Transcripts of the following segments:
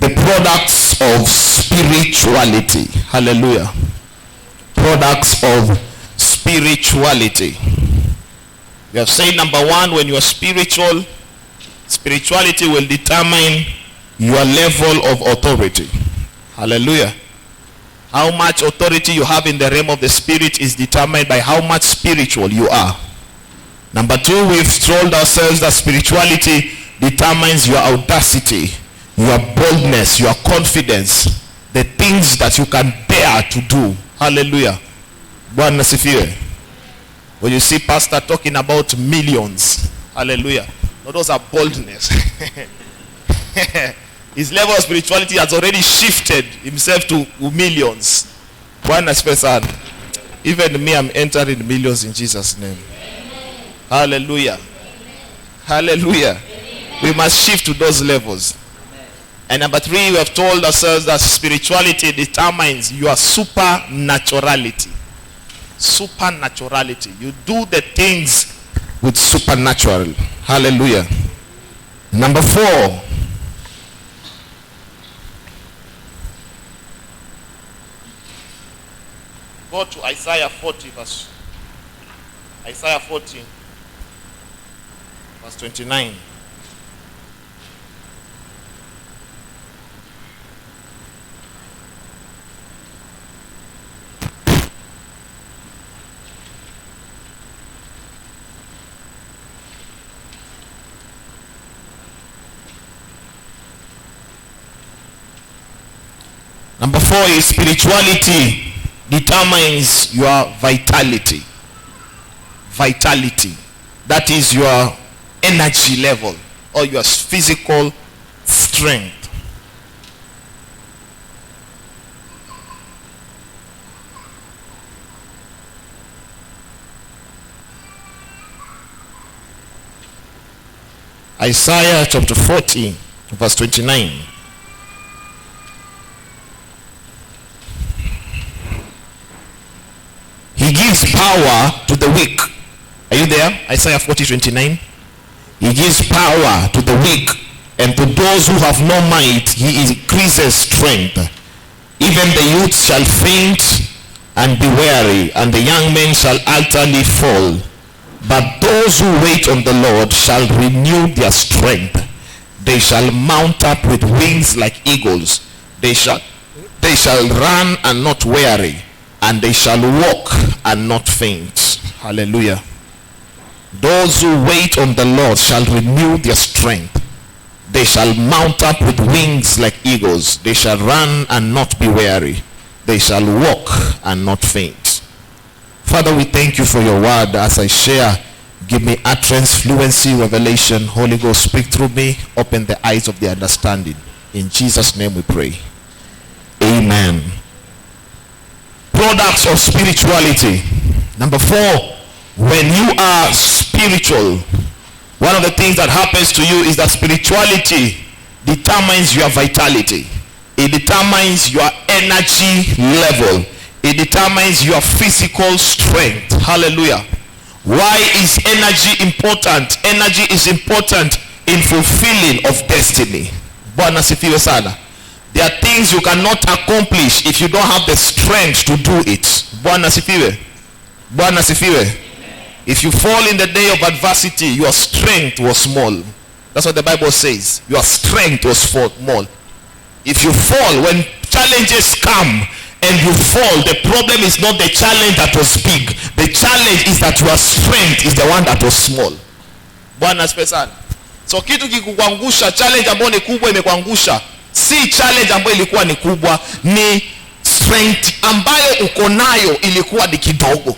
the products of spirituality. Hallelujah. Products of spirituality. We have said number one, when you are spiritual, spirituality will determine your level of authority. Hallelujah. How much authority you have in the realm of the spirit is determined by how much spiritual you are. Number two, we've told ourselves that spirituality determines your audacity, your boldness, your confidence, the things that you can dare to do. Hallelujah. Bwana asifiwe. When you see pastor talking about millions, hallelujah, no, those are boldness. His level of spirituality has already shifted himself to millions. Bwana asifiwe sana. Even me, I'm entering millions in Jesus' name. Amen. Hallelujah. Amen. Hallelujah. Amen. We must shift to those levels. Amen. And number three, we have told ourselves that spirituality determines your supernaturality. Supernaturality. You do the things with supernatural. Hallelujah. Number four, go to Isaiah 40 verse 29. Number four is spirituality determines your vitality. Vitality. That is your energy level or your physical strength. Isaiah chapter 40 verse 29. He gives power to the weak. Are you there? Isaiah 40:29. He gives power to the weak, and to those who have no might he increases strength. Even the youth shall faint and be weary, and the young men shall utterly fall. But those who wait on the Lord shall renew their strength. They shall mount up with wings like eagles. They shall run and not weary, and they shall walk and not faint. Hallelujah. Those who wait on the Lord shall renew their strength. They shall mount up with wings like eagles. They shall run and not be weary. They shall walk and not faint. Father, we thank you for your word. As I share, give me utterance, fluency, revelation. Holy Ghost, speak through me. Open the eyes of the understanding. In Jesus' name we pray. Amen. Products of spirituality. Number four, when you are spiritual, one of the things that happens to you is that spirituality determines your vitality. It determines your energy level. It determines your physical strength. Hallelujah. Why is energy important? Energy is important in fulfilling of destiny. Bwana sifiwe sana. There are things you cannot accomplish if you don't have the strength to do it. Bwana sifiwe. Bwana sifiwe. If you fall in the day of adversity, your strength was small. That's what the Bible says. Your strength was small. If you fall, when challenges come and you fall, the problem is not the challenge that was big. The challenge is that your strength is the one that was small. Bwana asifiwe sana. So kitu kikuangusha, challenge ambayo ni kubwa imekuangusha, si challenge ambayo ilikuwa ni kubwa, ni strength ambayo uko nayo ilikuwa ni kidogo.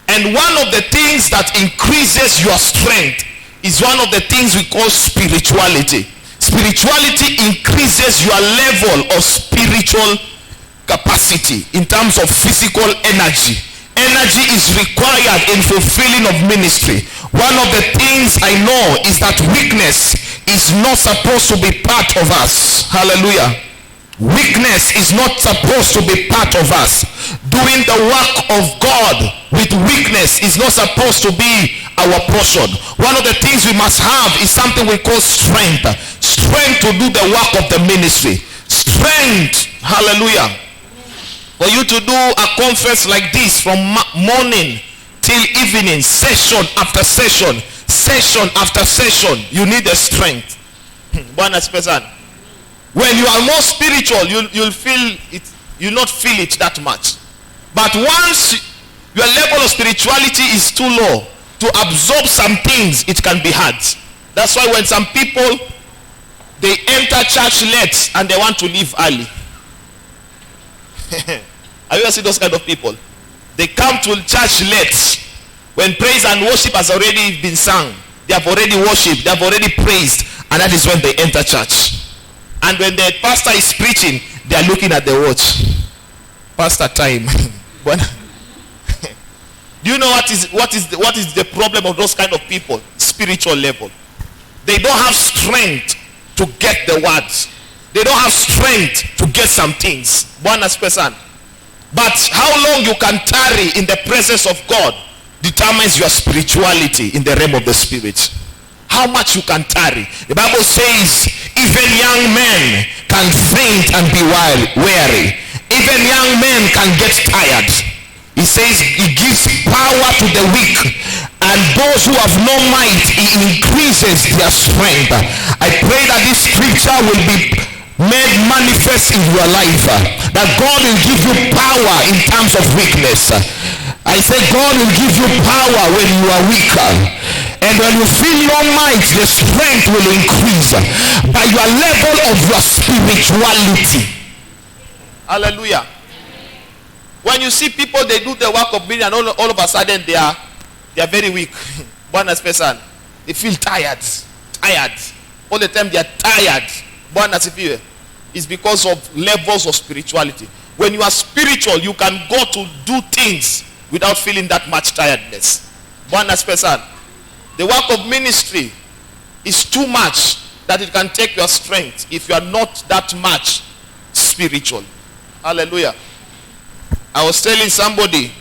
And one of the things that increases your strength is one of the things we call spirituality. Spirituality increases your level of spiritual capacity in terms of physical energy. Energy is required in fulfilling of ministry. One of the things I know is that weakness is not supposed to be part of us. Hallelujah. Weakness is not supposed to be part of us. Doing the work of God with weakness is not supposed to be our portion. One of the things we must have is something we call strength. Strength to do the work of the ministry. strength. Hallelujah. For you to do a conference like this from morning till evening, session after session, session after session, you need the strength. When you are more spiritual, you'll feel it. You'll not feel it that much. But once your level of spirituality is too low to absorb some things, it can be hard. That's why when some people, they enter church late and they want to leave early. Have you ever seen those kind of people? They come to church late when praise and worship has already been sung. They have already worshipped, they have already praised, and that is when they enter church. And when the pastor is preaching, they are looking at the watch. Pastor time. Do you know what is the problem of those kind of people? Spiritual level. They don't have strength to get the words. They don't have strength to get some things. But how long you can tarry in the presence of God determines your spirituality in the realm of the spirit. How much you can tarry. The Bible says even young men can faint and be weary. Even young men can get tired. He says he gives power to the weak, and those who have no might, he increases their strength. I pray that this scripture will be made manifest in your life, that God will give you power in times of weakness. I say God will give you power when you are weaker, and when you feel no might, the strength will increase by your level of your spirituality. Hallelujah. When you see people, they do the work of million, and all of a sudden they are very weak. They feel tired. All the time they are tired. It's because of levels of spirituality. When you are spiritual, you can go to do things without feeling that much tiredness. The work of ministry is too much that it can take your strength if you are not that much spiritual. Hallelujah. I was telling somebody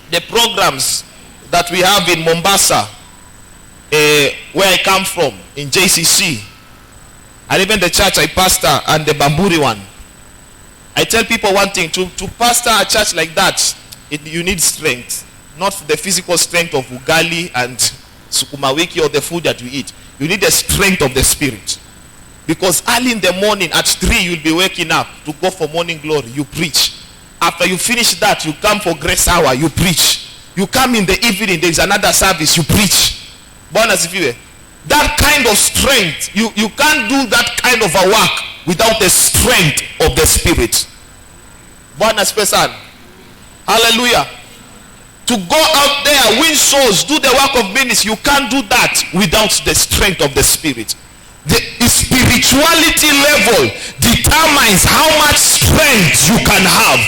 the programs that we have in Mombasa, where I come from, in JCC, and even the church I pastor and the Bamburi one. I tell people one thing, to pastor a church like that, you need strength. Not the physical strength of ugali and sukuma wiki or the food that you eat. You need the strength of the spirit. Because early in the morning at 3 you'll be waking up to go for morning glory. You preach. After you finish that, you come for grace hour. You preach. You come in the evening. There is another service. You preach. That kind of strength, you can't do that kind of a work without the strength of the spirit. Hallelujah. To go out there, win souls, do the work of ministry, you can't do that without the strength of the spirit. The spirituality level determines how much strength you can have,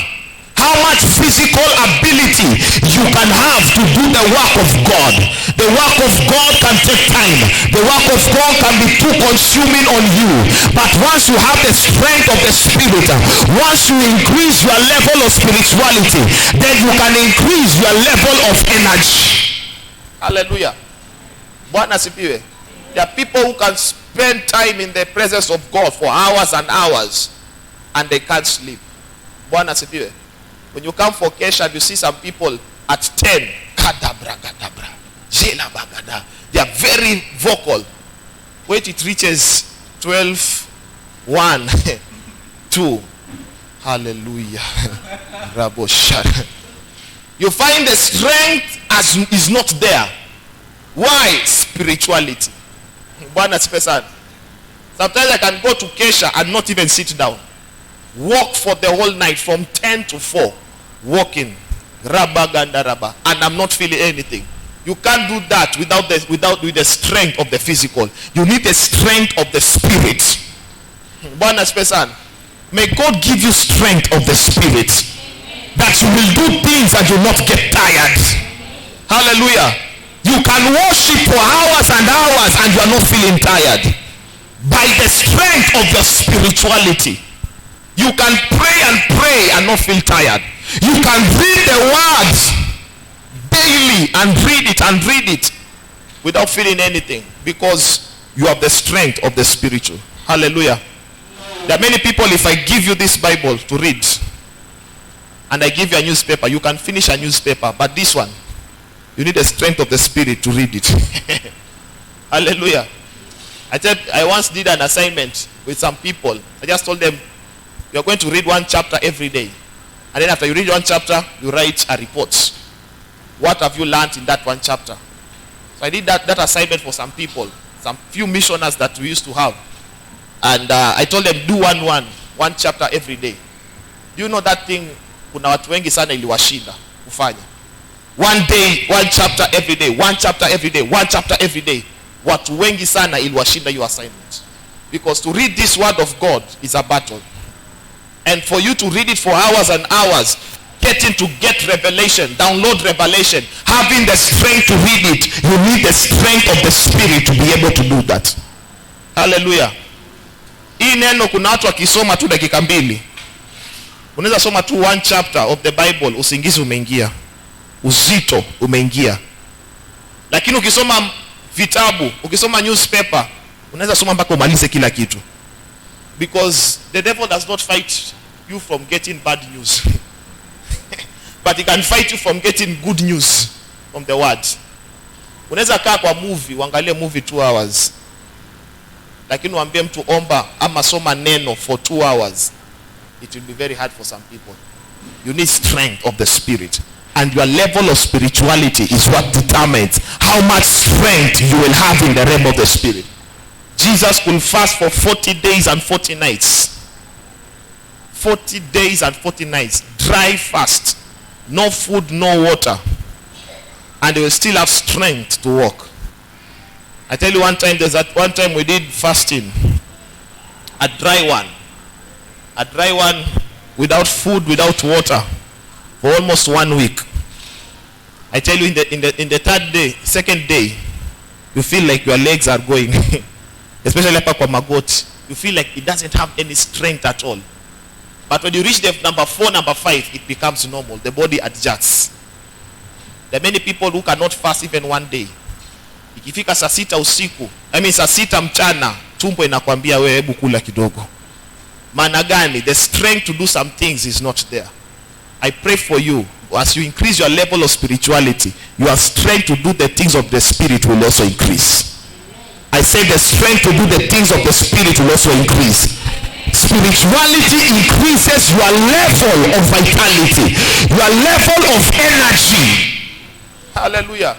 how much physical ability you can have to do the work of God. The work of God can take time. The work of God can be too consuming on you. But once you have the strength of the spirit, once you increase your level of spirituality, then you can increase your level of energy. Hallelujah. There are people who can spend time in the presence of God for hours and hours and they can't sleep. When you come for Kesha, you see some people at 10. They are very vocal. Wait, it reaches 12, 1, 2. Hallelujah. You find the strength as is not there. Why? Spirituality. Sometimes I can go to Kesha and not even sit down. Walk for the whole night from 10 to 4. Walking. And I'm not feeling anything. You can't do that with the strength of the physical. You need the strength of the spirit. May God give you strength of the spirit, that you will do things and you will not get tired. Hallelujah. You can worship for hours and hours and you are not feeling tired. By the strength of your spirituality, you can pray and not feel tired. You can read the words daily and read it without feeling anything, because you have the strength of the spiritual. Hallelujah. There are many people, if I give you this Bible to read, and I give you a newspaper, you can finish a newspaper. But this one, you need the strength of the Spirit to read it. Hallelujah. I once did an assignment with some people. I just told them, you're going to read one chapter every day. And then after you read one chapter, you write a report. What have you learned in that one chapter? So I did that assignment for some people, some few missioners that we used to have. And I told them, do one chapter every day. Do you know that thing? Kuna watu wengi sana iliwashinda kufanya. One day, one chapter every day, one chapter every day, one chapter every day. Watu wengi sana iliwashinda your assignment. Because to read this word of God is a battle. And for you to read it for hours and hours, getting to get revelation, download revelation, having the strength to read it, you need the strength of the Spirit to be able to do that. Hallelujah. Hii neno kuna watu wakisoma tu dakika mbili. Unaweza soma tu one chapter of the Bible, usingizi umeingia. Uzito umeingia. Lakini ukisoma vitabu, ukisoma newspaper, unaweza soma mpaka umalize kila kitu. Because the devil does not fight you from getting bad news. But he can fight you from getting good news from the word. Unaweza kaa kwa movie, uangalie movie 2 hours. Lakini uambie mtu omba ama soma neno for 2 hours. It will be very hard for some people. You need strength of the Spirit. And your level of spirituality is what determines how much strength you will have in the realm of the Spirit. Jesus could fast for 40 days and 40 nights. 40 days and 40 nights. Dry fast. No food, no water. And they will still have strength to walk. I tell you one time we did fasting. A dry one. A dry one without food, without water. For almost 1 week. I tell you in the third day, second day, you feel like your legs are going. Especially hapa kwa magoti. You feel like it doesn't have any strength at all. But when you reach the number 4, number 5, it becomes normal. The body adjusts. There are many people who cannot fast even one day. Ikifika saa 6 usiku, saa 6 mchana, tumbo inakwambia wewe hebu kula kidogo. Maana gani? The strength to do some things is not there. I pray for you, as you increase your level of spirituality, your strength to do the things of the Spirit will also increase. I say the strength to do the things of the Spirit will also increase. Spirituality increases your level of vitality, your level of energy. Hallelujah.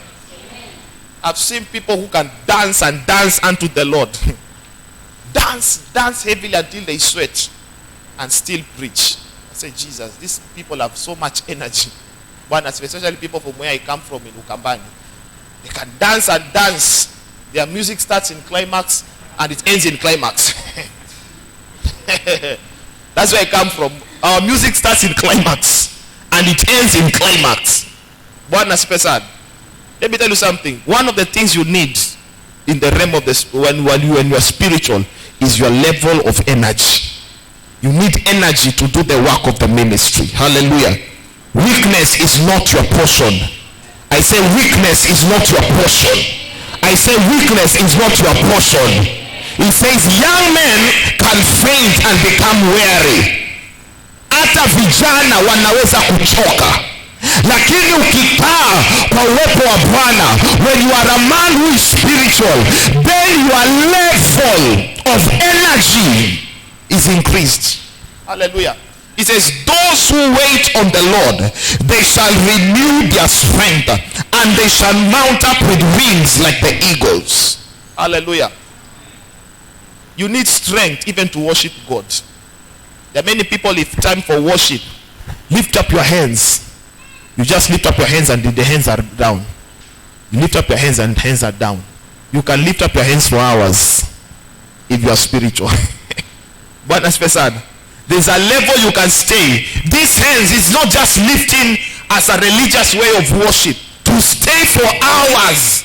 I've seen people who can dance and dance unto the Lord. Dance heavily until they sweat and still preach. I say, Jesus, these people have so much energy. But especially people from where I come from in Ukambani. They can dance and dance. Their music starts in climax and it ends in climax. That's where I come from. Our music starts in climax and it ends in climax. Let me tell you something. One of the things you need in the realm of this when you are spiritual is your level of energy. You need energy to do the work of the ministry. Hallelujah. Weakness is not your portion. I say weakness is not your portion. I say weakness is not your portion. It says young men can faint and become weary. Hata vijana wanaweza kuchoka. Lakini ukikaa kwa uwepo wa Bwana, when you are a man who is spiritual, then your level of energy is increased. Hallelujah. It says, those who wait on the Lord, they shall renew their strength, and they shall mount up with wings like the eagles. Hallelujah. You need strength even to worship God. There are many people, if time for worship, lift up your hands. You just lift up your hands and the hands are down. You lift up your hands and hands are down. You can lift up your hands for hours if you are spiritual. But there's a level you can stay. These hands is not just lifting as a religious way of worship. To stay for hours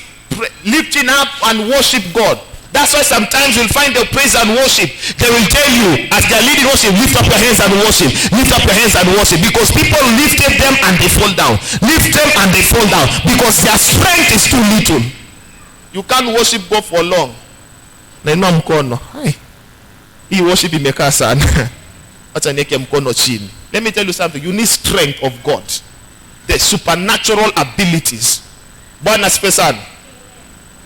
lifting up and worship God. That's why sometimes you'll find the praise and worship. They will tell you as they're leading worship, lift up your hands and worship. Lift up your hands and worship. Because people lifted them and they fall down. Lift them and they fall down. Because their strength is too little. You can't worship God for long. Hii worship imekaa sana. Acha niweke mkono chini. Let me tell you something. You need strength of God. The supernatural abilities. Bwana asifiwe sana.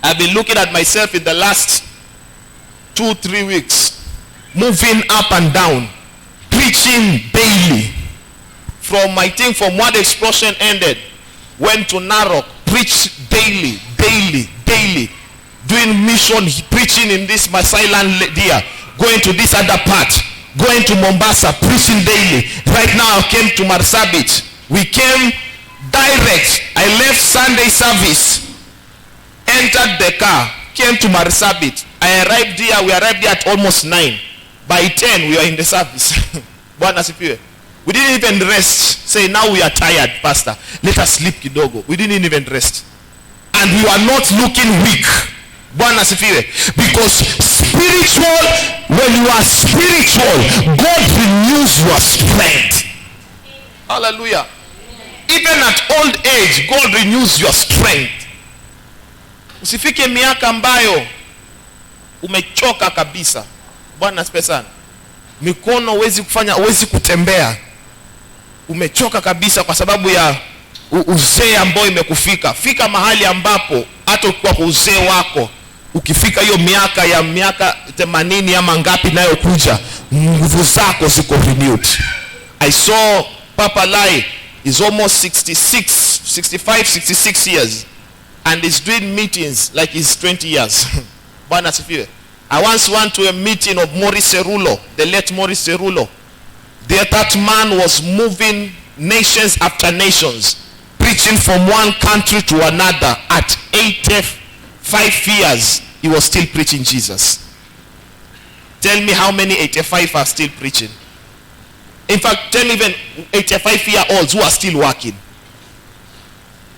I've been looking at myself in the last 2-3 weeks, moving up and down, preaching daily. From Word Explosion ended, went to Narok, preached daily, doing mission, preaching in this Masai land there, going to this other part, going to Mombasa, preaching daily. Right now I came to Marsabit. We came direct. I left Sunday service, entered the car, came to Marsabit. I arrived here. We arrived here at almost 9. By 10 we are in the service. Bwana asifiwe. We didn't even rest. Say, now we are tired, pastor, let us sleep kidogo. We didn't even rest. And we are not looking weak. Bwana asifiwe. Because spiritual, when you are spiritual, God renews your strength. Hallelujah. Even at old age, God renews your strength. Usifike miaka ambayo umechoka kabisa. Bwana asifiwe sana. Mikono huwezi kufanya, huwezi kutembea. Umechoka kabisa kwa sababu ya uzee ambao imekufika. Fika mahali ambapo hata kwa uzee wako, ukifika hiyo miaka 80 ama ngapi nayo kuja, nguvu zako ziko renewed. I saw Papa Lai is almost 66 years and is doing meetings like he's 20 years. Bwana asifiwe. I once went to a meeting of Maurice Cerulo, the late Maurice Cerulo. That man was moving nations after nations, preaching from one country to another. At 85 years, he was still preaching Jesus. Tell me how many 85 are still preaching. In fact, tell me even 85-year-olds who are still working.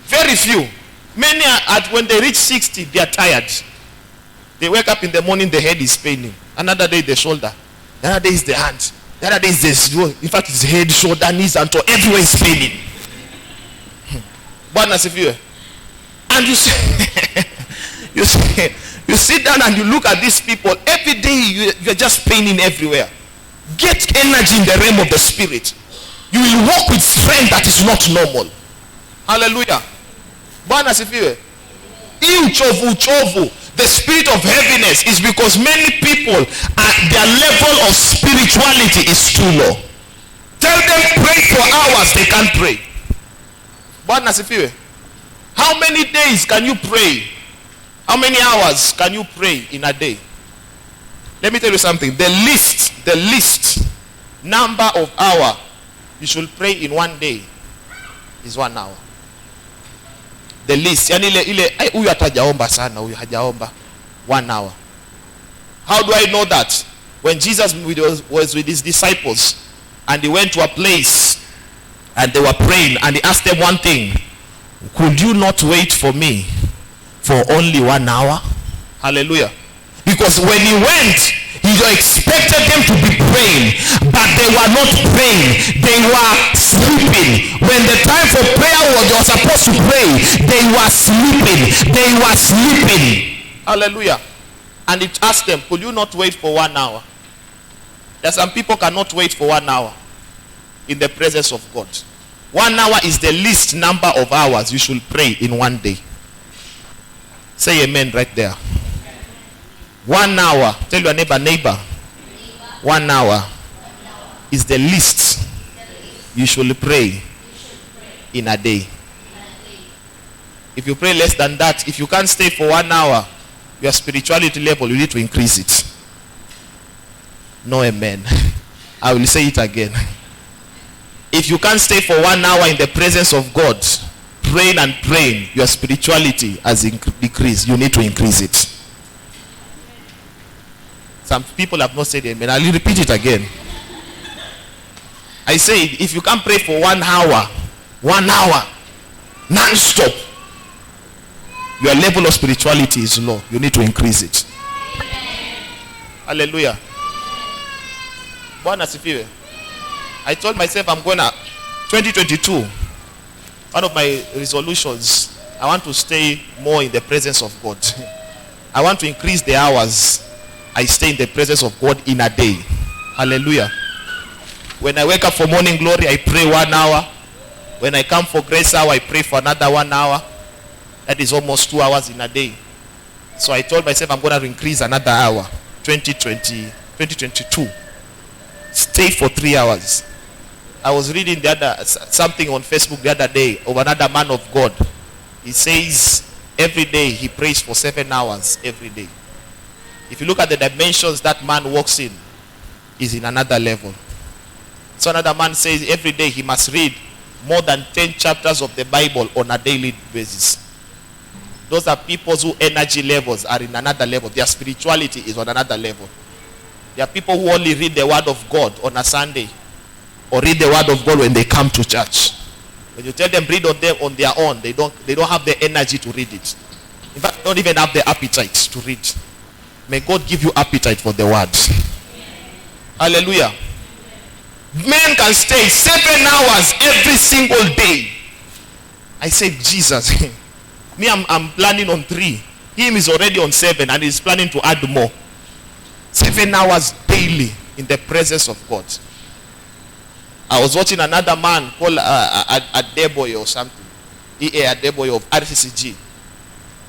Very few. Many are, when they reach 60, they are tired. They wake up in the morning, the head is paining. Another day, the shoulder. Another day is the hand. The other day is this. In fact, it's head, shoulder, knees, and toe. Everywhere is paining. Bwana asifiwe. And you sit down and you look at these people. Every day you're just paining everywhere. Get energy in the realm of the spirit. You will walk with strength that is not normal. Hallelujah. Bwana asifiwe. Hii uchovu. The spirit of heaviness is because many people, their level of spirituality is too low. Tell them pray for hours, they can't pray. Bwana asifiwe. How many days can you pray? How many hours can you pray in a day? Let me tell you something. The least number of hour you should pray in one day is 1 hour. The least. Yani ile huyu hatajaomba sana, huyu hajaomba. 1 hour. How do I know that? When Jesus was with his disciples and he went to a place and they were praying and he asked them one thing. Could you not wait for me for only 1 hour? Hallelujah. Because when he went, he expected them to be praying, but they were not praying. They were sleeping. When the time for prayer was, they were supposed to pray, they were sleeping. Hallelujah. And it asked them, could you not wait for 1 hour? There are some people cannot wait for 1 hour in the presence of God. 1 hour is the least number of hours you should pray in one day. Say amen right there. 1 hour. Tell your neighbor. 1 hour is the least you should pray in a day. If you pray less than that, if you can't stay for 1 hour, your spirituality level, you need to increase it. No amen. I will say it again. If you can't stay for 1 hour in the presence of God, praying, your spirituality has decreased. You need to increase it. Some people have not said amen. I'll repeat it again. I say, if you can't pray for 1 hour, non-stop, your level of spirituality is low. You need to increase it. Hallelujah. Bwana asifiwe. I told myself I'm gonna 2022. One of my resolutions, I want to stay more in the presence of God. I want to increase the hours I stay in the presence of God in a day. Hallelujah. When I wake up for morning glory, I pray 1 hour. When I come for grace hour, I pray for another 1 hour. That is almost 2 hours in a day. So I told myself I'm going to increase another hour. 2022. Stay for 3 hours. I was reading something on Facebook the other day of another man of God. He says every day he prays for 7 hours every day. If you look at the dimensions that man walks in, is in another level. So another man says every day he must read more than 10 chapters of the Bible on a daily basis. Those are people whose energy levels are in another level. Their spirituality is on another level. There are people who only read the word of God on a Sunday, or read the word of God when they come to church. When you tell them read on their own, they don't have the energy to read it. In fact, they don't even have the appetite to read. May God give you appetite for the word. Hallelujah. Men can stay 7 hours every single day. I said, Jesus. Me, I'm planning on 3. Him is already on 7 and he's planning to add more. 7 hours daily in the presence of God. I was watching another man called Adeboye or something. E.A. Adeboye of RCCG.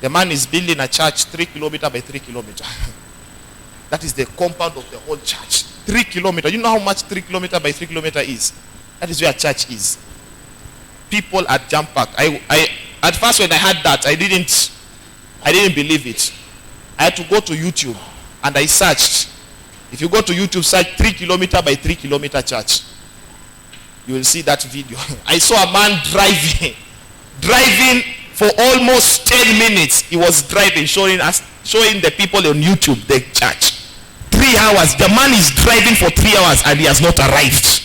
The man is building a church 3 kilometers by 3 kilometers. That is the compound of the whole church. 3 kilometers. You know how much 3 kilometers by 3 kilometers is? That is where church is. People are jam-packed. At first when I heard that, I didn't believe it. I had to go to YouTube and I searched. If you go to YouTube, search 3 kilometers by 3 kilometer church. You will see that video. I saw a man driving for almost 10 minutes. He was driving, showing the people on YouTube the church. 3 hours. The man is driving for 3 hours and he has not arrived.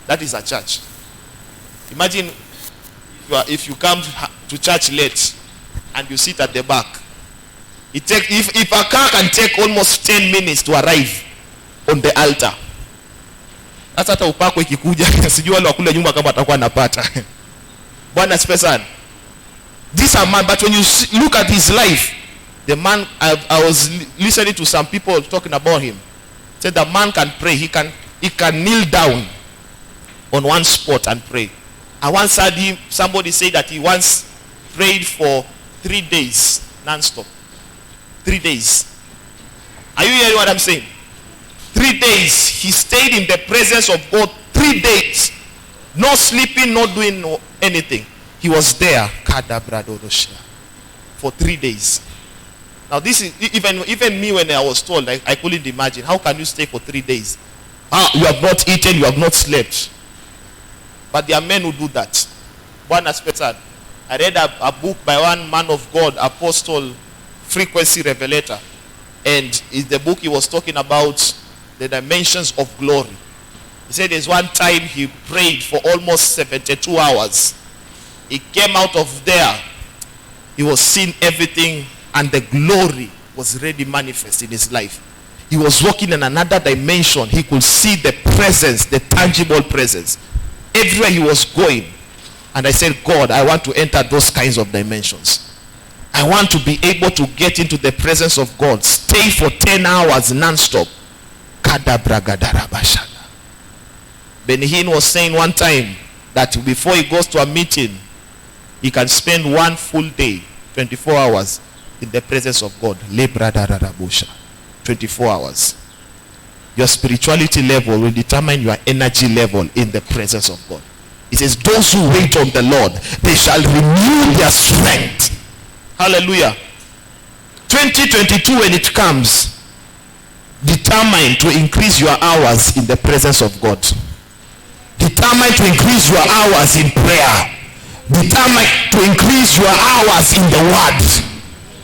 That is a church. Imagine if you come to church late and you sit at the back. If a car can take almost 10 minutes to arrive on the altar. Hata upako ikikuja sijui wale wakule nyumba kama atakuwa anapata. Bwana spesa. This a man, but when you look at his life, the man, I was listening to some people talking about him. Said the man can pray. He can kneel down on one spot and pray. I once heard somebody say that he once prayed for 3 days non-stop. 3 days. Are you hearing what I'm saying? 3 days. He stayed in the presence of God 3 days. No sleeping, no doing anything. He was there for 3 days. Now this is, even me when I was told, I couldn't imagine. How can you stay for 3 days? You have not eaten, you have not slept. But there are men who do that. One aspect, I read a book by one man of God, Apostle Frequency Revelator. And in the book he was talking about the dimensions of glory. He said there's one time he prayed for almost 72 hours. He came out of there. He was seeing everything and the glory was really manifest in his life. He was walking in another dimension. He could see the presence, the tangible presence. Everywhere he was going. And I said, God, I want to enter those kinds of dimensions. I want to be able to get into the presence of God. Stay for 10 hours non-stop. Benny Hinn was saying one time that before he goes to a meeting, he can spend 1 full day, 24 hours, in the presence of God. 24 hours. Your spirituality level will determine your energy level in the presence of God. It says, those who wait on the Lord, they shall renew their strength. Hallelujah. 2022, when it comes, determine to increase your hours in the presence of God. Determine to increase your hours in prayer. Determine to increase your hours in the word.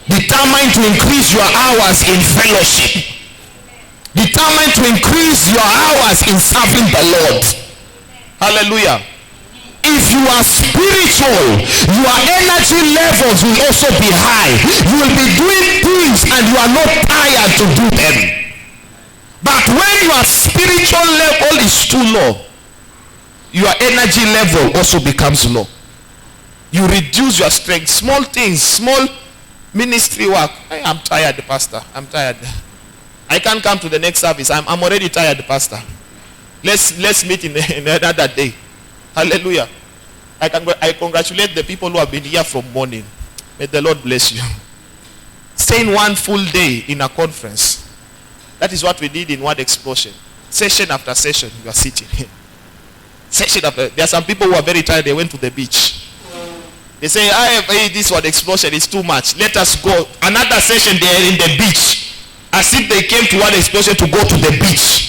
Determine to increase your hours in fellowship. Determine to increase your hours in serving the Lord. Hallelujah. If you are spiritual, your energy levels will also be high. You will be doing things and you are not tired to do them. But when your spiritual level is too low, your energy level also becomes low. You reduce your strength. Small things, small ministry work. I'm tired, pastor. I'm tired. I can't come to the next service. I'm already tired, Pastor. Let's meet in another day. Hallelujah. I congratulate the people who have been here from morning. May the Lord bless you. Staying one full day in a conference. That is what we did in Word Explosion. Session after session, you are sitting here. Session after. There are some people who are very tired. They went to the beach. They say, this Word Explosion is too much. Let us go. Another session, they are in the beach. As if they came to Word Explosion to go to the beach.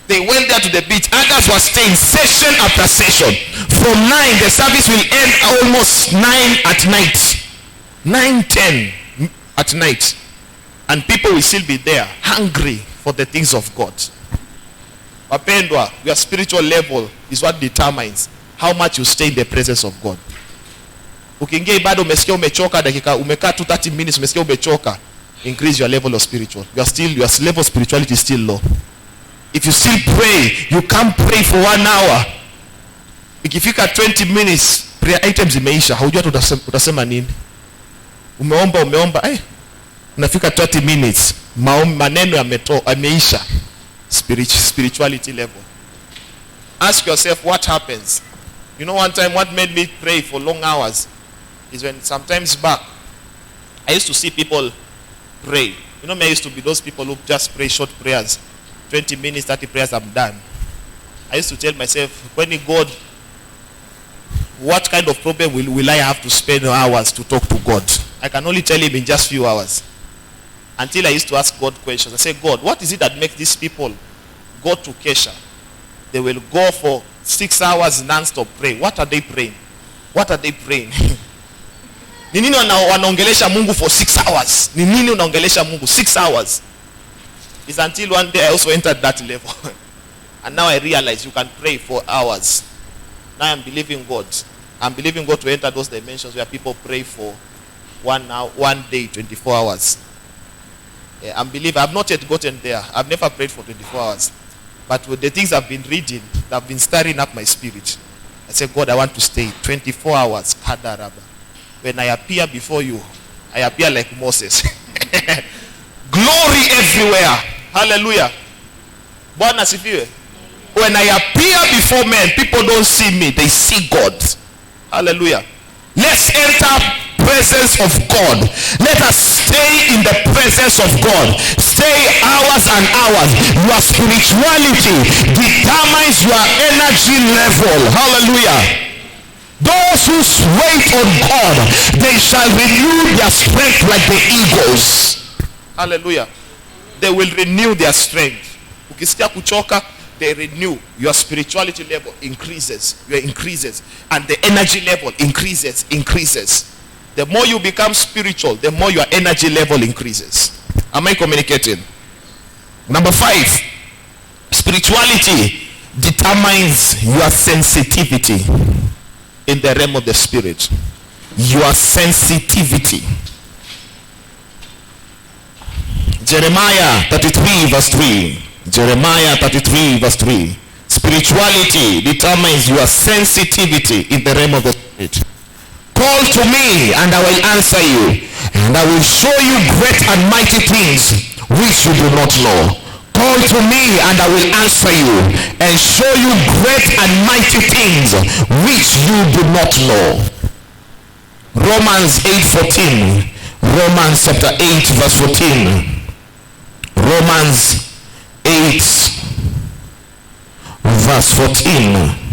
They went there to the beach. Others were staying session after session. From 9, the service will end almost 9 at night. 9:10 at night. And people will still be there, hungry for the things of God. Wapendwa, your spiritual level is what determines how much you stay in the presence of God. Ukiingia ibada umesikia umechoka dakika, umekaa tu 30 minutes umesikia umechoka, increase your level of spiritual. Your level of spirituality is still low. If you still pray, you can't pray for 1 hour. Ikifika 20 minutes, prayer items imeisha. Haujua utasema nini? Umeomba, unafika 30 minutes, maneno yameisha. Spirituality level. Ask yourself what happens. You know, one time what made me pray for long hours is when sometimes back, I used to see people pray. You know me, I used to be those people who just pray short prayers. 20 minutes, 30 prayers, I'm done. I used to tell myself, when God, what kind of problem will I have to spend hours to talk to God? I can only tell him in just few hours. Until I used to ask God questions. I say, God, what is it that makes these people go to Kesha? They will go for 6 hours non-stop pray. What are they praying? What are they praying? Ni nini wanaongelesha Mungu for 6 hours? Ni nini unaongelesha Mungu 6 hours? It's until one day I also entered that level. And now I realize you can pray for hours. Now I'm believing God. I'm believing God to enter those dimensions where people pray for 1 day, 24 hours. I've not yet gotten there. I've never prayed for 24 hours. But with the things I've been reading, that have been stirring up my spirit, I say, God, I want to stay 24 hours. When I appear before you, I appear like Moses. Glory everywhere. Hallelujah. Bwana sifiwe. When I appear before men, people don't see me, they see God. Hallelujah. Let's enter presence of God. Let us stay in the presence of God. Stay hours and hours. Your spirituality determines your energy level. Hallelujah. Those who wait on God, they shall renew their strength like the eagles. Hallelujah. They will renew their strength. Ukisikia kuchoka, they renew. Your spirituality level increases. And the energy level increases. The more you become spiritual, the more your energy level increases. Am I communicating? Number 5. Spirituality determines your sensitivity in the realm of the spirit. Your sensitivity. Jeremiah 33 verse 3. Jeremiah 33 verse 3. Spirituality determines your sensitivity in the realm of the spirit. Call to me and I will answer you, and I will show you great and mighty things which you do not know. Call to me and I will answer you and show you great and mighty things which you do not know. Romans 8:14. Romans chapter 8 verse 14. Romans 8 verse 14.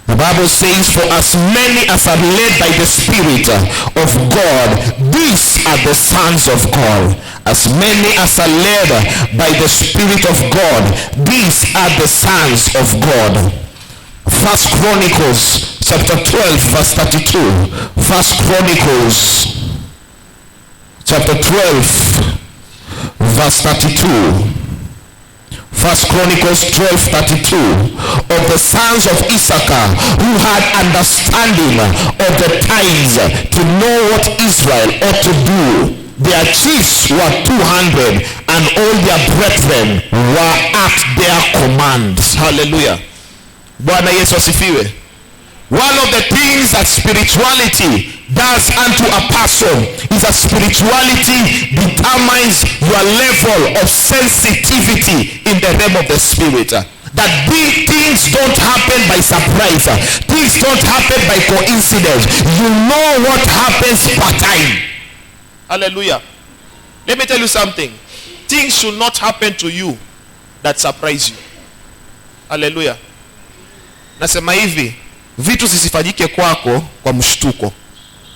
The Bible says, for as many as are led by the Spirit of God, these are the sons of God. As many as are led by the Spirit of God, these are the sons of God. 1 Chronicles chapter 12 verse 32. 1 Chronicles chapter 12 verse 32. 1 Chronicles 12:32. Of the sons of Issachar who had understanding of the times to know what Israel ought to do, their chiefs were 200 and all their brethren were at their commands. Hallelujah. Bwana Yesu asifiwe. One of the things that spirituality does unto a person is that spirituality determines your level of sensitivity in the realm of the spirit. That big things don't happen by surprise. Things don't happen by coincidence. You know what happens per time. Hallelujah. Let me tell you something. Things should not happen to you that surprise you. Hallelujah. Nasema hivi, vitu zisifanyike kwako kwa mshtuko.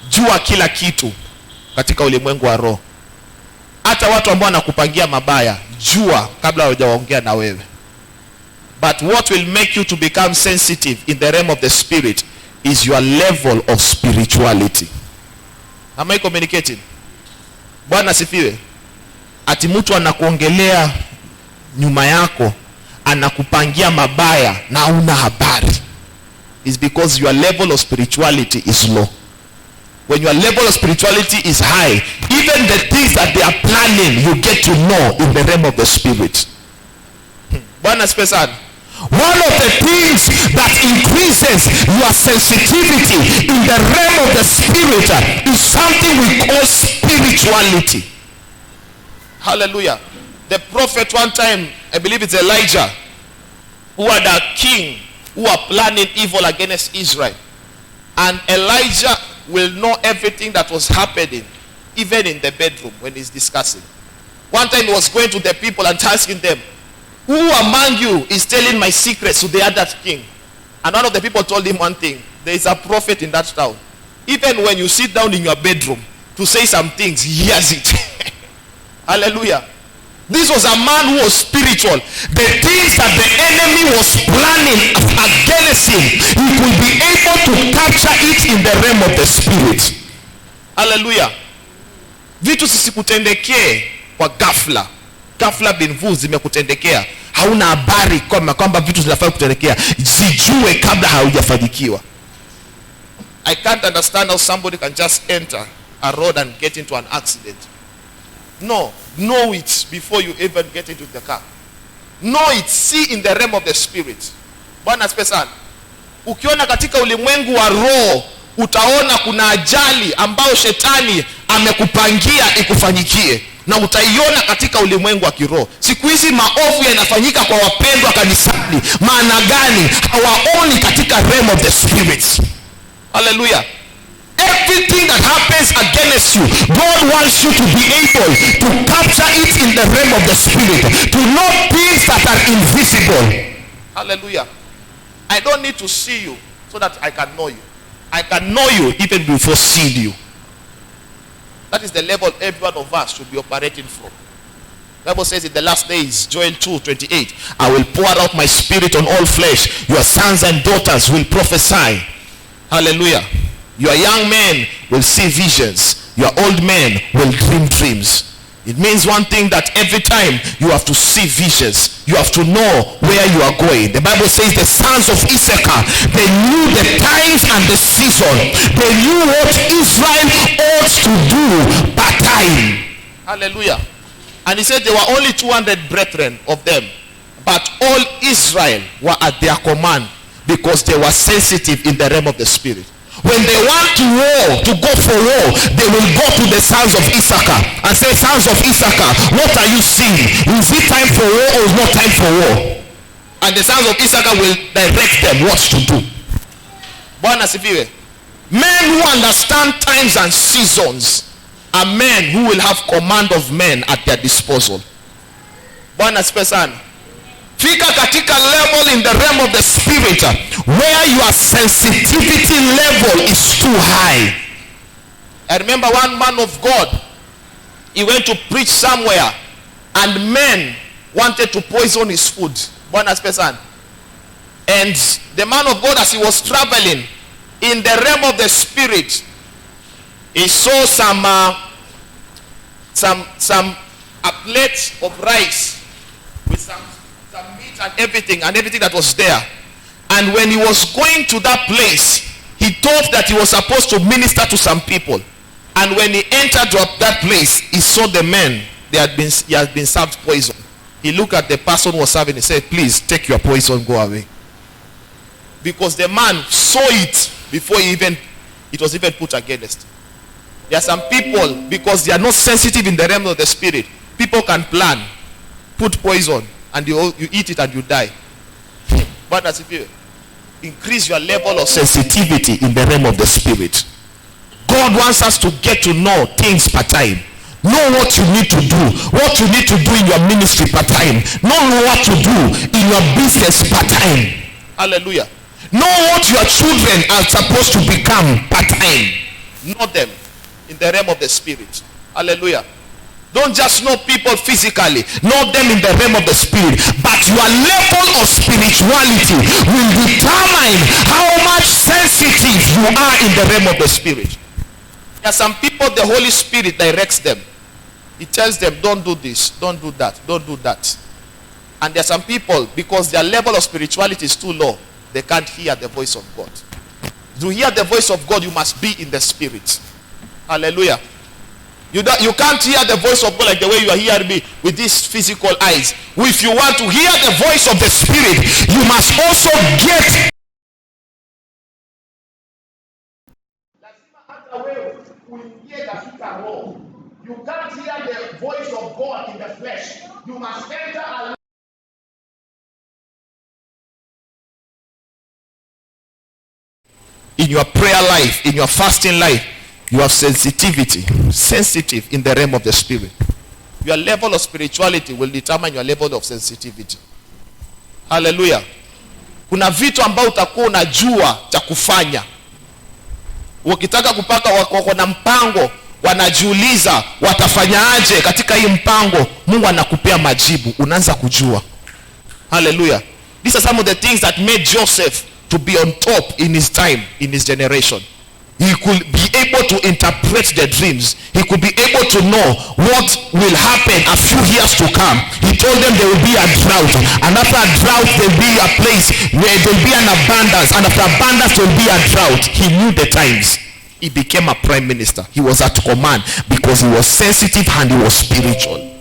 Jua kila kitu katika ulimwengu wa roho. Hata watu ambao wanakupangia mabaya, jua kabla hawajaongea na wewe. But what will make you to become sensitive in the realm of the spirit is your level of spirituality. Am I communicating? Bwana sifiwe. Ati mtu anakuongelea nyuma yako, anakupangia mabaya na una habari, is because your level of spirituality is low. When your level of spirituality is high, even the things that they are planning, you get to know in the realm of the spirit. Bwana sifiwe sana. One of the things that increases your sensitivity in the realm of the spirit is something we call spirituality. Hallelujah. The prophet one time, I believe it's Elijah, who had a king who are planning evil against Israel. And Elijah will know everything that was happening, even in the bedroom when he's discussing. One time he was going to the people and asking them, who among you is telling my secrets to the other king? And one of the people told him one thing. There is a prophet in that town. Even when you sit down in your bedroom to say some things, he hears it. Hallelujah. This was a man who was spiritual. The things that the enemy was planning against him, he could be able to capture it in the realm of the spirit. Hallelujah. Vitu sisikutendekee kwa ghafla. Ghafla binvu zimekutendekea. Hauna habari kwamba vitu zinafaa kutendekea. Zijue kabla haujafanikiwa. I can't understand how somebody can just enter a road and get into an accident. No, know it before you even get into the car. Know it, see in the realm of the spirit. Bwana asifiwe sana. Ukiona katika ulimwengu wa roho, utaona kuna ajali ambayo shetani amekupangia ikufanyikie, na utaiona katika ulimwengu wa kiroho. Siku hizi maovu yanafanyika kwa wapendwa kanisani. Maana gani? Hawaoni katika realm of the spirit. Hallelujah. Everything that happens against you, God wants you to be able to capture it in the realm of the spirit, to know things that are invisible. Hallelujah. I don't need to see you so that I can know you. I can know you even before seeing you. That is the level every one of us should be operating from. The Bible says in the last days, Joel 2:28, I will pour out my spirit on all flesh. Your sons and daughters will prophesy. Hallelujah. Your young men will see visions. Your old men will dream dreams. It means one thing, that every time you have to see visions, you have to know where you are going. The Bible says the sons of Issachar, they knew the times and the season. They knew what Israel ought to do per time. Hallelujah. And he said there were only 200 brethren of them, but all Israel were at their command because they were sensitive in the realm of the spirit. When they want to war, to go for war, they will go to the sons of Issachar and say, sons of Issachar, what are you seeing? Is it time for war or is not time for war? And the sons of Issachar will direct them what to do. Bwana sifiwe. Men who understand times and seasons are men who will have command of men at their disposal. Bwana sifiwe sana. Fika katika level in the realm of the spirit where your sensitivity level is too high. I remember one man of God, he went to preach somewhere and men wanted to poison his food. Bwana asifiwe sana. And the man of God, as he was traveling in the realm of the spirit, he saw a plate of rice with some meat and everything that was there. And when he was going to that place, he thought that he was supposed to minister to some people. And when he entered that place, he saw the men, he had been served poison. He looked at the person who was serving, he said, please take your poison, go away. Because the man saw it before it was even put against. There are some people, because they are not sensitive in the realm of the spirit, people can plan, put poison, and you eat it and you die. But as if you increase your level of sensitivity in the realm of the spirit. God wants us to get to know things per time. Know what you need to do. What you need to do in your ministry per time. Know what to do in your business per time. Hallelujah. Know what your children are supposed to become per time. Know them in the realm of the spirit. Hallelujah. Don't just know people physically. Know them in the realm of the spirit. But your level of spirituality will determine how much sensitive you are in the realm of the spirit. There are some people, the Holy Spirit directs them. He tells them, don't do this, don't do that, don't do that. And there are some people, because their level of spirituality is too low, they can't hear the voice of God. To hear the voice of God, you must be in the spirit. Hallelujah. You can't hear the voice of God like the way you are hearing me with these physical eyes. If you want to hear the voice of the spirit, you must also get. You can't hear the voice of God in the flesh. You must enter a in your prayer life, in your fasting life, you have sensitivity, sensitive in the realm of the spirit. Your level of spirituality will determine your level of sensitivity. Hallelujah. Kuna vitu ambao utakuwa unajua cha kufanya. Ukitaka kupaka wako na mpango, wanajiuliza watafanyaaje katika hii mpango, Mungu anakupea majibu, unaanza kujua. Hallelujah. These are some of the things that made Joseph to be on top in his time, in his generation. He could be able to interpret the dreams. He could be able to know what will happen a few years to come. He told them there will be a drought. And after a drought, there will be a place where there will be an abundance. And after abundance, there will be a drought. He knew the times. He became a prime minister. He was at command because he was sensitive and he was spiritual.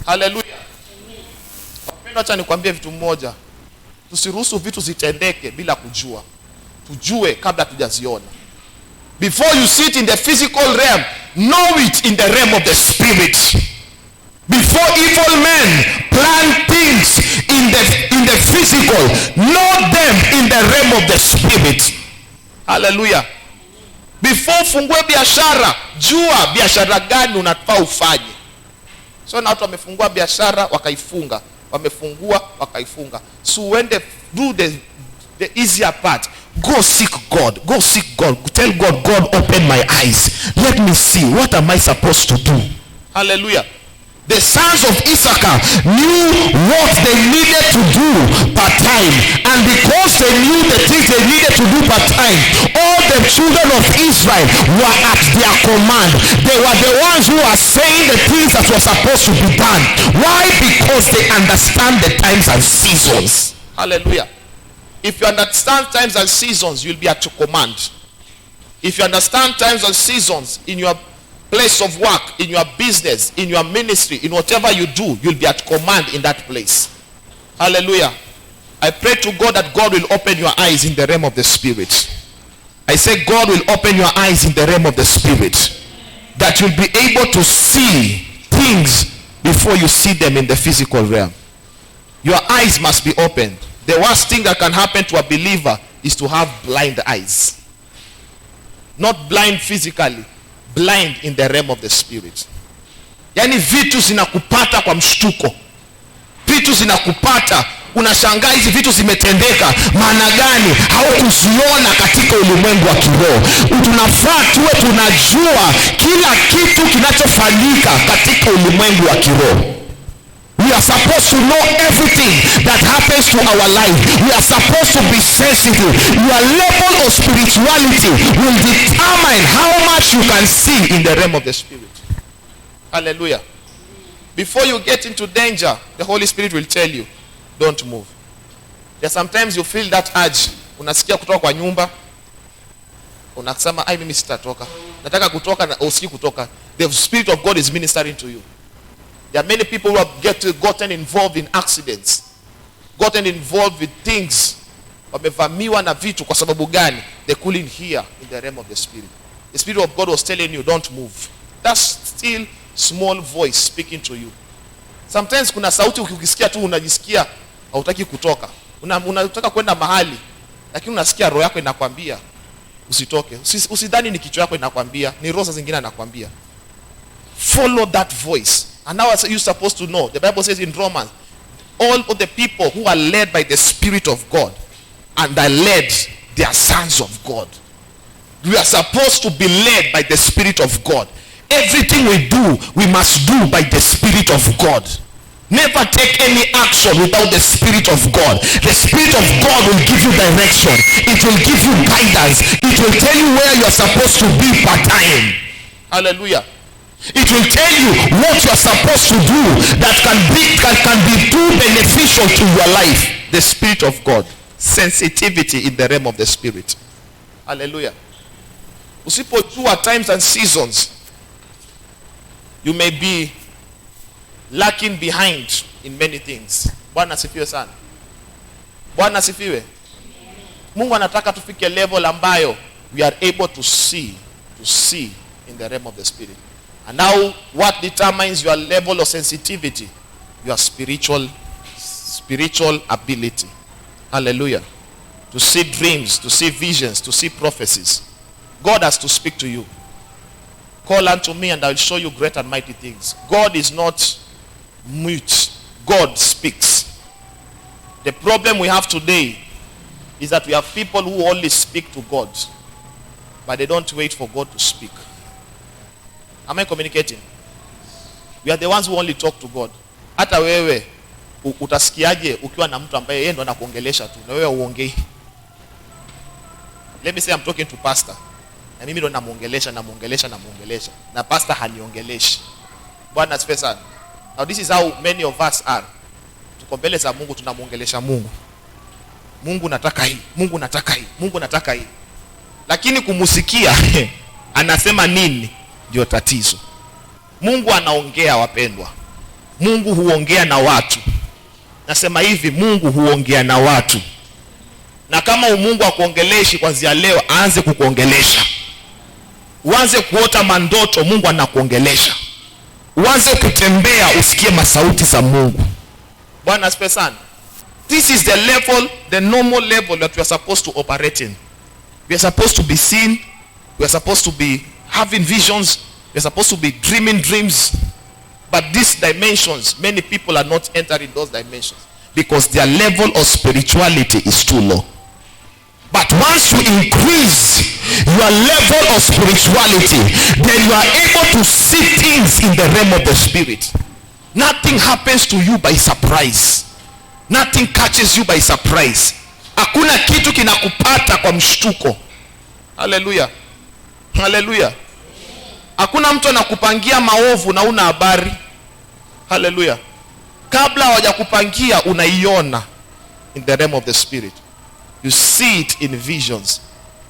Hallelujah. Acha nikwambie vitu moja. Tusiruhusu vitu zitendeke bila kujua. Tujue kabla tujaziona. Before you sit in the physical realm, know it in the realm of the spirit. Before evil men plan things in the physical, know them in the realm of the spirit. Hallelujah. Before fungue biashara, jua biashara gani unafaa ufanye. So na watu wamefungua biashara wakaifunga, wamefungua wakaifunga. So when they do the easier part, go seek God. Go seek God. Tell God, God, open my eyes. Let me see. What am I supposed to do? Hallelujah. The sons of Issachar knew what they needed to do per time. And because they knew the things they needed to do per time, all the children of Israel were at their command. They were the ones who are saying the things that were supposed to be done. Why? Because they understand the times and seasons. Hallelujah. If you understand times and seasons, you'll be at your command. If you understand times and seasons in your place of work, in your business, in your ministry, in whatever you do, you'll be at command in that place. Hallelujah. I pray to God that God will open your eyes in the realm of the spirit. I say God will open your eyes in the realm of the spirit. That you'll be able to see things before you see them in the physical realm. Your eyes must be opened. The worst thing that can happen to a believer is to have blind eyes. Not blind physically, blind in the realm of the spirit. Yani vitu zinakupata kwa mshtuko. Vitu zinakupata, unashangaa hizi vitu zimetendeka, maana gani? Haukuziona katika ulimwengu wa kiroho. Tunafaa tuwe tunajua kila kitu kinachofanyika katika ulimwengu wa kiroho. We are supposed to know everything that happens to our life. We are supposed to be sensitive. Your level of spirituality will determine how much you can see in the realm of the spirit. Hallelujah. Before you get into danger, the Holy Spirit will tell you, don't move. There sometimes you feel that urge. Unasikia kutoka kwa nyumba, unasema ai mimi sitatoka. Nataka kutoka na usikii kutoka. The Spirit of God is ministering to you. There are many people who have gotten involved in accidents, gotten involved with things wamevamiwa na vitu. Kwa sababu gani? They couldn't hear in the realm of the spirit. The Spirit of God was telling you, don't move. That's still small voice speaking to you. Sometimes kuna sauti ukisikia tu unajisikia hautaki kutoka. Unataka kwenda mahali, lakini unasikia roho yako inakwambia usitoke. Usidhani ni kichwa yako inakwambia, ni roho zingine anakwambia. Follow that voice. And now you're supposed to know. The Bible says in Romans, all of the people who are led by the Spirit of God and are led, they are sons of God. We are supposed to be led by the Spirit of God. Everything we do, we must do by the Spirit of God. Never take any action without the Spirit of God. The Spirit of God will give you direction. It will give you guidance. It will tell you where you are supposed to be per time. Hallelujah. It will tell you what you are supposed to do that can be too beneficial to your life. The Spirit of God. Sensitivity in the realm of the Spirit. Hallelujah. Usipojua times and seasons, you may be lacking behind in many things. Bwana asifiwe sana. Bwana asifiwe. Mungu anataka tufike level ambayo we are able to see in the realm of the Spirit. And now what determines your level of sensitivity? Your spiritual ability. Hallelujah. To see dreams, to see visions, to see prophecies. God has to speak to you. Call unto me and I will show you great and mighty things. God is not mute. God speaks. The problem we have today is that we have people who only speak to God, but they don't wait for God to speak. Am I communicating? We are the ones who only talk to God. Hata wewe utasikiaje ukiwa na mtu ambaye yeye ndo anakuongelesha tu na wewe uongei? Let me say I'm talking to pastor. Na mimi ndo namuongelesha na pastor haniongeleshi. Bwana asifiwe sana. Now this is how many of us are. Tuko mbele za Mungu tunamuongelesha Mungu. Mungu nataka hii, Mungu nataka hii, Mungu nataka hii. Lakini kumusikia anasema nini ndio tatizo. Mungu anaongea wapendwa. Mungu huongea na watu. Nasema hivi, Mungu huongea na watu. Na kama Mungu akuongeleshi kuanzia leo, aanze kukuongelesha. Uanze kuota mandoto, Mungu anakuongelesha. Uanze kutembea usikie masauti za Mungu. Bwana asifiwe sana. This is the level, the normal level that we are supposed to operate in. We are supposed to be seen. We are supposed to be having visions. We are supposed to be dreaming dreams. But these dimensions, many people are not entering those dimensions because their level of spirituality is too low. But once you increase your level of spirituality, then you are able to see things in the realm of the Spirit. Nothing happens to you by surprise. Nothing catches you by surprise. Hakuna kitu kinakupata kwa mshtuko. Hallelujah. Hallelujah. Hakuna mtu anakupangia maovu na una habari. Hallelujah. Kabla hawajakupangia unaiona in the realm of the Spirit. You see it in visions.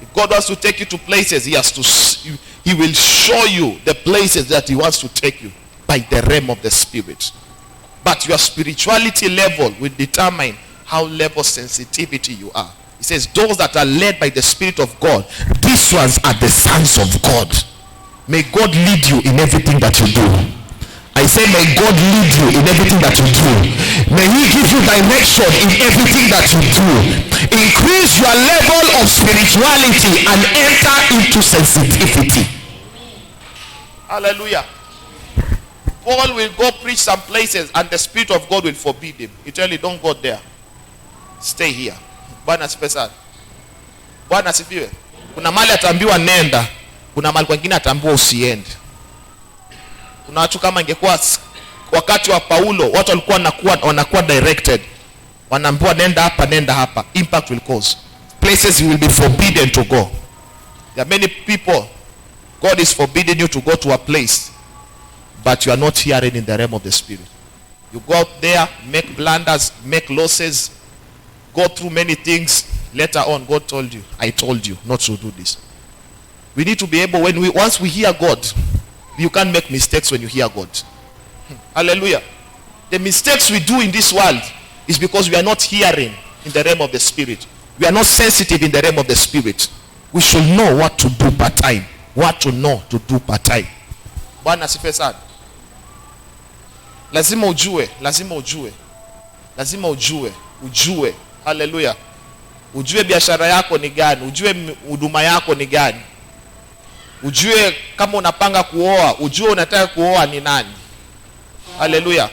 If God wants to take you to places, he will show you the places that he wants to take you by the realm of the Spirit. But your spirituality level will determine how level sensitivity you are. He says those that are led by the Spirit of God, these ones are the sons of God. May God lead you in everything that you do. I say may God lead you in everything that you do. May he give you direction in everything that you do. Increase your level of spirituality and enter into sensitivity. Hallelujah. Paul will go preach some places and the Spirit of God will forbid him. He tell you, don't go there. Stay here. Bwana asifiwe sana. Bwana asifiwe. Kuna mali ataambiwa nenda. Kuna mali kwingine ataambiwa usiende. Kuna watu kama ingekuwa wakati wa Paulo, watu walikuwa wanakuwa directed. Wanaambiwa nenda hapa, nenda hapa. Impact will cause. Places you will be forbidden to go. There are many people, God is forbidding you to go to a place, but you are not hearing in the realm of the Spirit. You go out there, make blunders, make losses, go through many things. Later on, God told you, I told you not to do this. We need to be able, once we hear God, you can't make mistakes when you hear God. Hallelujah. The mistakes we do in this world is because we are not hearing in the realm of the Spirit. We are not sensitive in the realm of the spirit. We should know what to do part time. What to know to do part time. Bwana asifiwe sana. Lazima ujue. Hallelujah. Ujue biashara yako ni gani, ujue huduma yako ni gani. Ujue kama unapanga kuoa, ujue unataka kuoa ni nani. Hallelujah.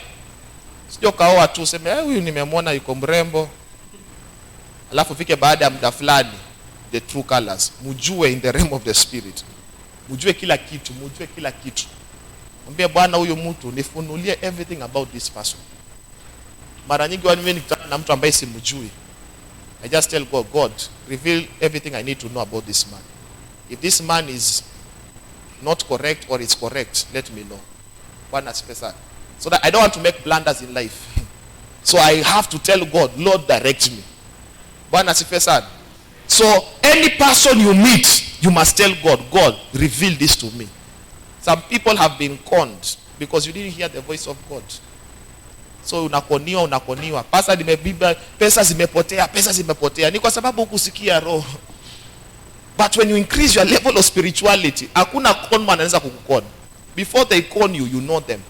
Sio kaoa tu useme huyu nimemwona yuko mrembo, alafu fike baada ya muda fulani the true colors. Mjue in the realm of the spirit. Mjue kila kitu. Mwambie Bwana, huyu mtu nifunulie everything about this person. Mara nyingi mimi nikutana na mtu ambaye simjui, I just tell God, reveal everything I need to know about this man. If this man is not correct or is correct, let me know. Bwana asifiwe sana. So that I don't want to make blunders in life. So I have to tell God, Lord, direct me. Bwana asifiwe sana. So any person you meet, you must tell God, reveal this to me. Some people have been conned because you didn't hear the voice of God. So unakoniwa. Pesa nimebiba, pesa zimepotea. Ni kwa sababu hukusikia roho. But when you increase your level of spirituality, hakuna conman anaweza kukukon. Before they con you, you know them.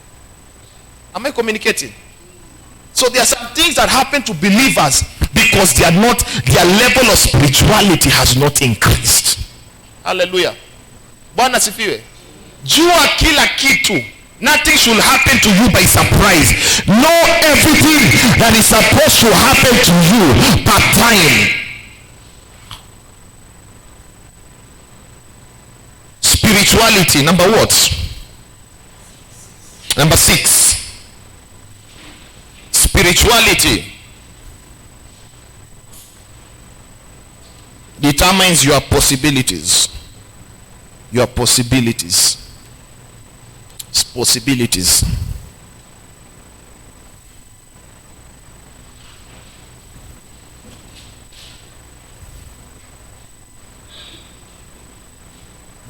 Am I communicating? So there are some things that happen to believers because their level of spirituality has not increased. Hallelujah. Bwana sifiwe. Jua kila kitu. Nothing should happen to you by surprise. Know everything that is supposed to happen to you part time. Spirituality, number what? Number 6. Spirituality determines your possibilities.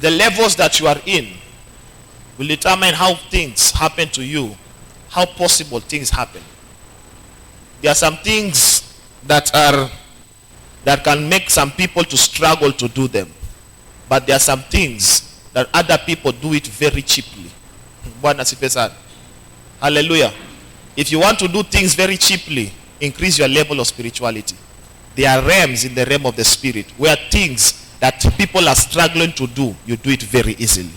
The levels that you are in will determine how things happen to you, how possible things happen. There are some things that can make some people to struggle to do them. But there are some things that other people do it very cheaply. Bwana asifiwe sana. Hallelujah. If you want to do things very cheaply, increase your level of spirituality. There are realms in the realm of the spirit where things that people are struggling to do, you do it very easily.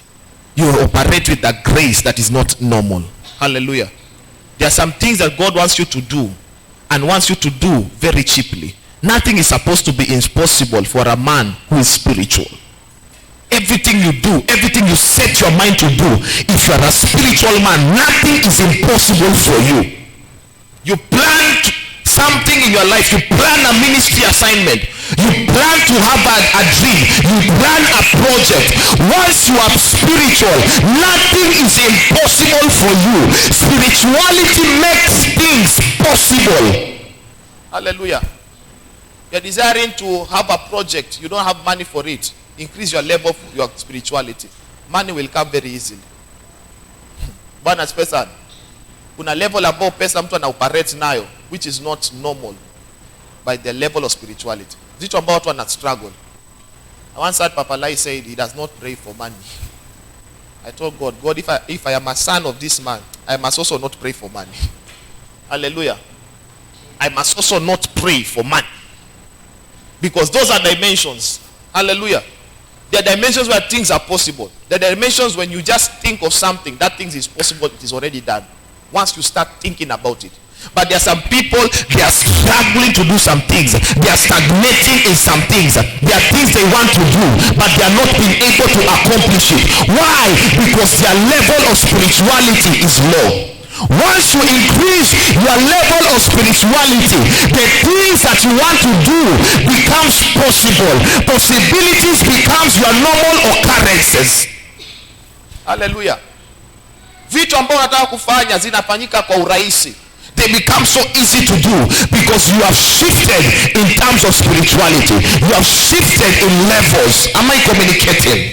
You operate with a grace that is not normal. Hallelujah. There are some things that God wants you to do and wants you to do very cheaply. Nothing is supposed to be impossible for a man who is spiritual. Everything you do, everything you set your mind to do, if you are a spiritual man, nothing is impossible for you. You plan something in your life, you plan a ministry assignment, you plan to have a dream, you plan a project. Once you are spiritual, nothing is impossible for you. Spirituality makes things possible. Hallelujah. You're desiring to have a project, you don't have money for it. Increase your level of your spirituality. Money will come very easily. Bwana asifiwe sana. Kuna level ambao pesa mtu anaoperate nayo which is not normal by the level of spirituality. Zitu ambao watu wana struggle. Once heard Papa Lai said he does not pray for money. I told God, if I am a son of this man, I must also not pray for money. Hallelujah. I must also not pray for money. Because those are dimensions. Hallelujah. There are dimensions where things are possible. There are dimensions when you just think of something, that thing is possible, it is already done. Once you start thinking about it. But there are some people, they are struggling to do some things. They are stagnating in some things. There are things they want to do, but they are not being able to accomplish it. Why? Because their level of spirituality is low. Once you increase your level of spirituality, the things that you want to do becomes possible. Possibilities becomes your normal occurrences. Hallelujah. Vitu ambao unataka kufanya zinafanyika kwa urahisi. They become so easy to do because you have shifted in terms of spirituality. You have shifted in levels. Am I communicating?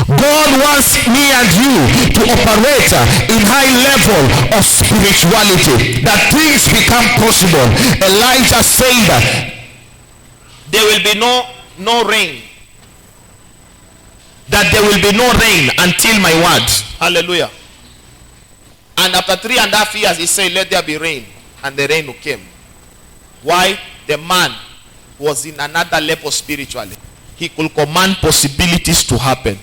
God wants me and you to operate in high level of spirituality, that things become possible. Elijah said there will be no rain. That there will be no rain until my word. Hallelujah. And after 3.5 years, he said, let there be rain. And the rain came. Why? The man was in another level spiritually. He could command possibilities to happen.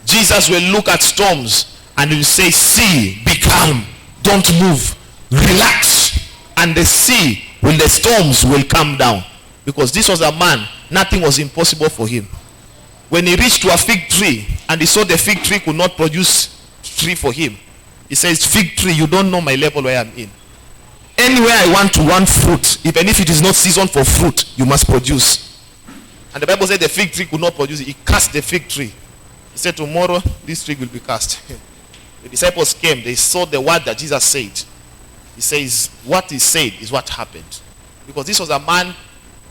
Jesus will look at storms and he will say, sea, be calm. Don't move. Relax. And the sea, when the storms will come down. Because this was a man, nothing was impossible for him. When he reached to a fig tree and he saw the fig tree could not produce tree for him, he says, fig tree, you don't know my level where I'm in. Anywhere I want to want fruit, even if it is not season for fruit, you must produce. And the Bible said the fig tree could not produce it. He cast the fig tree. He said, tomorrow this tree will be cast. The disciples came. They saw the word that Jesus said. He says, what he said is what happened. Because this was a man,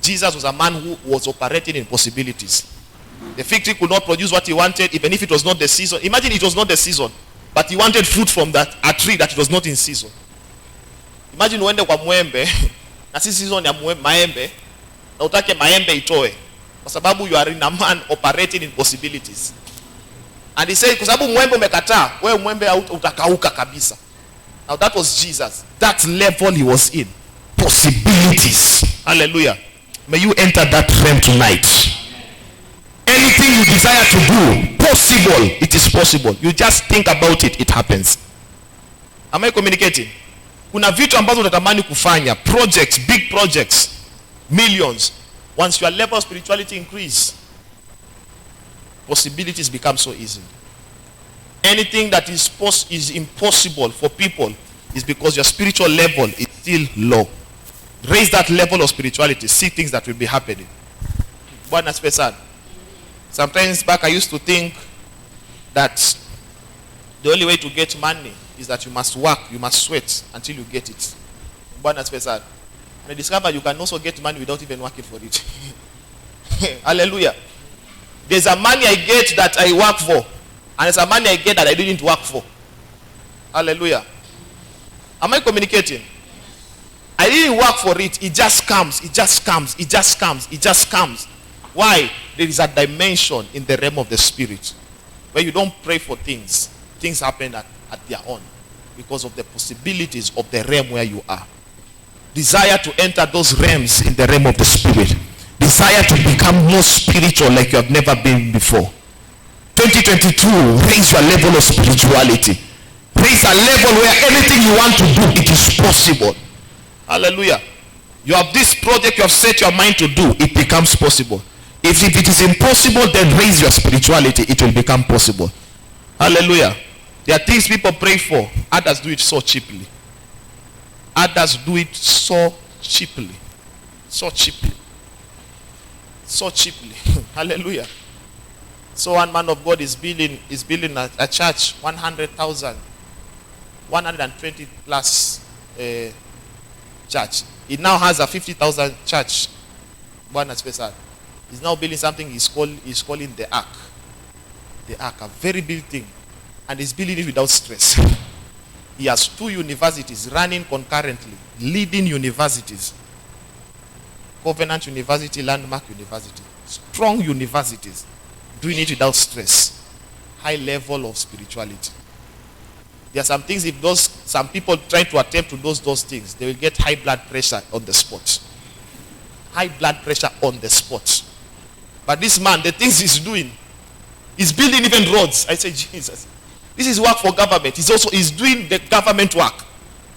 Jesus was a man who was operating in possibilities. The fig tree could not produce what he wanted, even if it was not the season. Imagine it was not the season, but he wanted fruit from that, a tree that was not in season. Imagine uende kwa mwembe, na si season ya maembe, na utake maembe itoe. Kwa sababu you are in a man operating in possibilities. And he said, kwa sababu mwembe umekataa, wewe mwembe utakauka kabisa. Now that was Jesus. That level he was in. Possibilities. Hallelujah. May you enter that realm tonight. Anything you desire to do, possible. It is possible. You just think about it, it happens. Am I communicating? Kuna vitu ambazo unatamani kufanya, projects, big projects, millions. Once your level of spirituality increase, possibilities become so easy. Anything that is impossible for people is because your spiritual level is still low. Raise that level of spirituality, see things that will be happening. Bwana asifiwe sana. Sometimes back I used to think that the only way to get money is that you must work, you must sweat until you get it. Bwana asifiwe sana. And I discovered you can also get money without even working for it. Hallelujah. There's a money I get that I work for, and there's a money I get that I didn't work for. Hallelujah. Am I communicating? I didn't work for it. It just comes. It just comes. It just comes. It just comes. Why? There is a dimension in the realm of the spirit where you don't pray for things. Things happen at their own because of the possibilities of the realm where you are. Desire to enter those realms in the realm of the spirit. Desire to become more spiritual like you have never been before. 2022, raise your level of spirituality. Raise a level where anything you want to do, it is possible. Hallelujah. You have this project you have set your mind to do, it becomes possible. If it is impossible, then raise your spirituality, it will become possible. Hallelujah. There are things people pray for, others do it so cheaply. Others do it so cheaply. So cheaply. So cheaply. Hallelujah. So one man of God is building a church, 100,000, 120 plus church. It now has a 50,000 church. He's now building something he's calling the Ark. The Ark, a very big thing. And he's building it without stress. He has 2 universities running concurrently, leading universities. Covenant University, Landmark University. Strong universities. Doing it without stress. High level of spirituality. There are some things, if some people try to attempt to do those things, they will get high blood pressure on the spot. High blood pressure on the spot. But this man, the things he's doing, he's building even roads. I say, Jesus, this is work for government. He's doing the government work.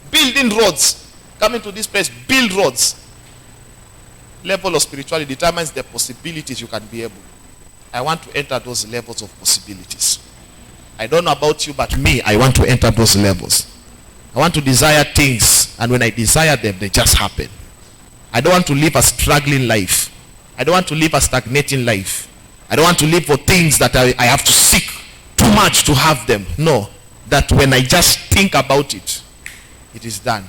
Building roads. Coming to this place, build roads. Level of spirituality determines the possibilities you can be able. I want to enter those levels of possibilities. I don't know about you, but me, I want to enter those levels. I want to desire things, and when I desire them, they just happen. I don't want to live a struggling life. I don't want to live a stagnating life. I don't want to live for things that I have to seek too much to have them. No, that when I just think about it, it is done.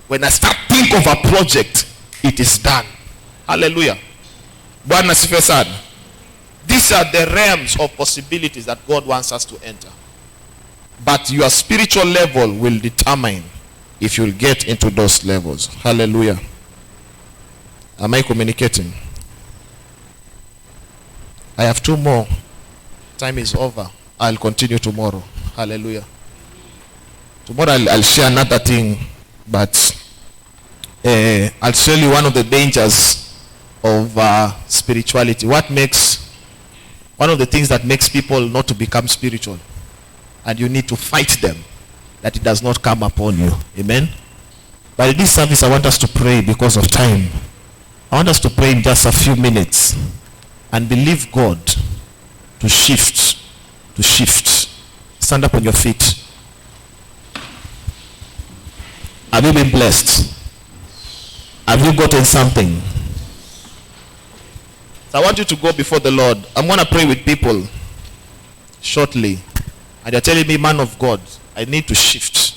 When I start think of a project, it is done. Hallelujah. Bwana asifiwe sana. These are the realms of possibilities that God wants us to enter. But your spiritual level will determine if you'll get into those levels. Hallelujah. Am I communicating? I have 2 more. Time is over. I'll continue tomorrow. Hallelujah. Tomorrow I'll share another thing, but I'll tell you one of the dangers of spirituality. One of the things that makes people not to become spiritual, and you need to fight them, that it does not come upon you. Amen. But in this service I want us to pray because of time. I want us to pray in just a few minutes and believe God to shift. Stand up on your feet. Have you been blessed? Have you gotten something? So I want you to go before the Lord. I'm going to pray with people shortly. And they're telling me, man of God, I need to shift.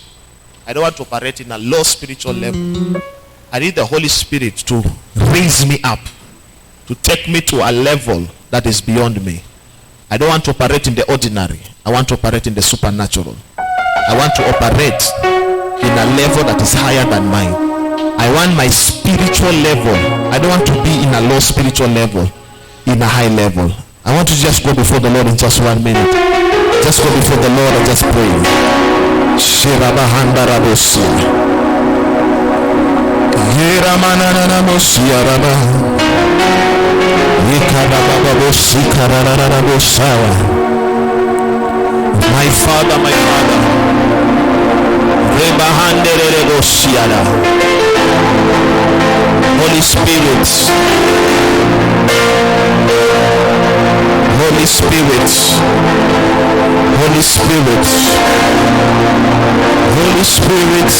I don't want to operate in a low spiritual level. I need the Holy Spirit to raise me up, to take me to a level that is beyond me. I don't want to operate in the ordinary. I want to operate in the supernatural. I want to operate in a level that is higher than mine. I want my spiritual level. I don't want to be in a low spiritual level, in a high level. I want to just go before the Lord in just 1 minute. Just go before the Lord and just pray. My Father, my Father. Holy Spirit, Holy Spirit, Holy Spirit, Holy Spirit,